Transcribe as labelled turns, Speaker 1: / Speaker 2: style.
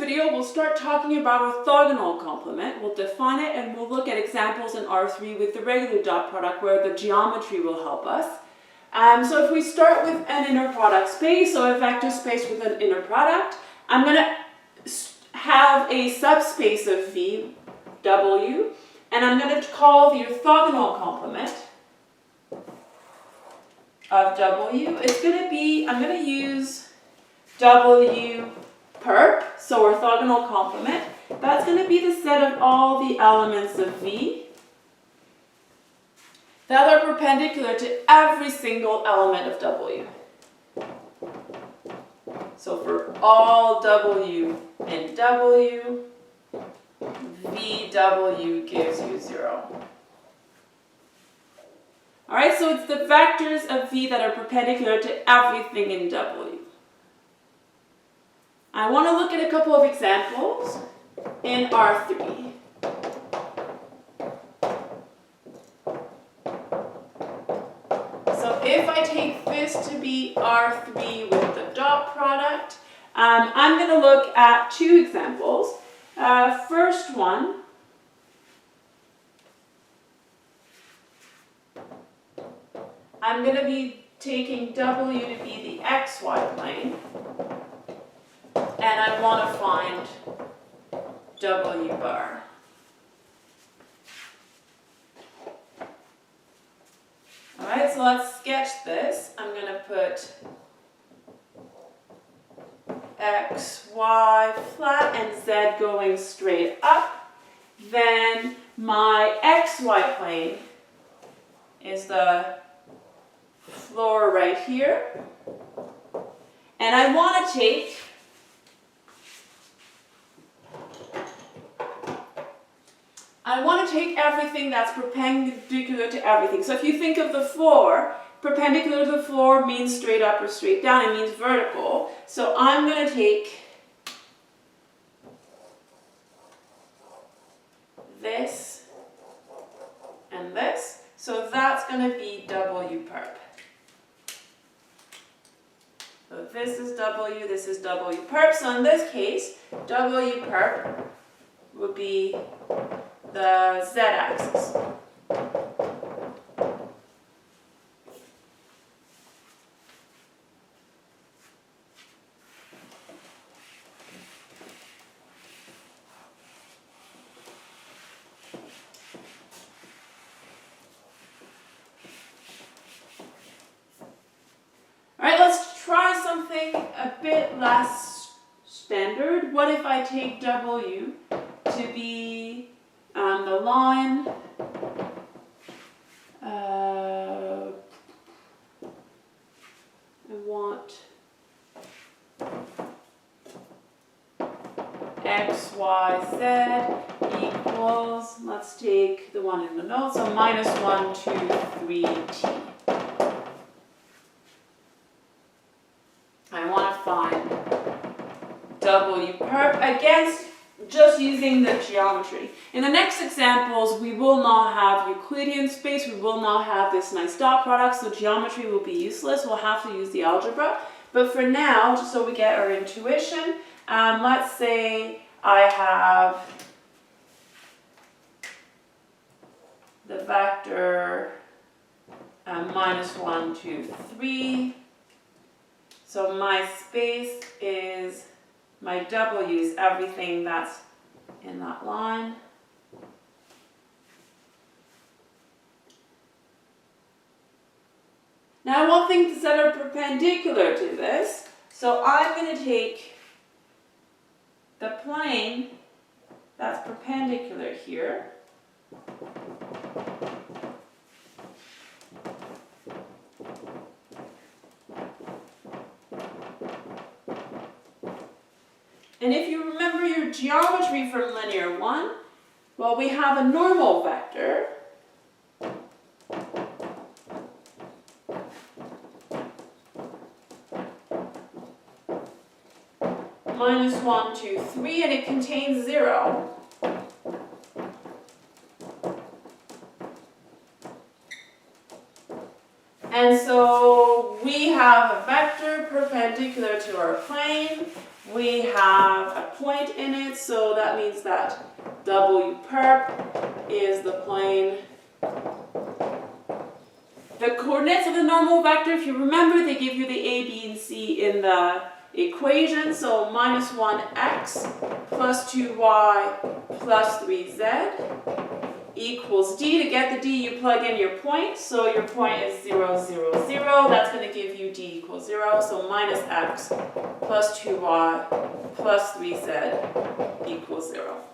Speaker 1: video, we'll start talking about orthogonal complement. We'll define it and we'll look at examples in R3 with the regular dot product where the geometry will help us. So if we start with an inner product space, or a vector space with an inner product, I'm going to have a subspace of V, W, and I'm going to call the orthogonal complement of W. It's going to be, I'm going to use W perp, so orthogonal complement. That's going to be the set of all the elements of V that are perpendicular to every single element of W. So for all W in W, VW gives you 0. Alright, so it's the vectors of V that are perpendicular to everything in W. I want to look at a couple of examples in R3. So if I take this to be R3 with the dot product, I'm going to look at two examples. First one, I'm going to be taking W to be the xy plane, and I want to find W bar. Alright, so let's sketch this. I'm going to put X, Y flat and Z going straight up. Then my XY plane is the floor right here. And I want to take everything that's perpendicular to everything. So if you think of the floor, perpendicular to the floor means straight up or straight down. It means vertical. So I'm going to take this and this. So that's going to be W perp. So this is W, this is W perp. So in this case, W perp would be the z-axis. Alright, let's try something a bit less standard. What if I take W to be the line, I want X, Y, Z equals, let's take the one in the middle, so minus 1, 2, 3, T. I want to find W perp against just using the geometry. In the next examples, we will not have Euclidean space, we will not have this nice dot product, so geometry will be useless. We'll have to use the algebra. But for now, just so we get our intuition, let's say I have the vector minus 1, 2, 3. So my space is, my W is everything that's in that line. Now I want things that are perpendicular to this. So I'm going to take the plane that's perpendicular here. And if you remember your geometry from linear 1, well, we have a normal vector. Minus 1, 2, 3, and it contains 0. And so we have a vector perpendicular to our plane. We have a point in it, so that means that W perp is the plane. The coordinates of the normal vector, if you remember, they give you the A, B, and C in the equation. So minus 1x plus 2y plus 3z equals d. To get the d, you plug in your point. So your point is 0, 0, 0. That's going to give you d equals 0. So minus x plus 2y plus 3z equals 0.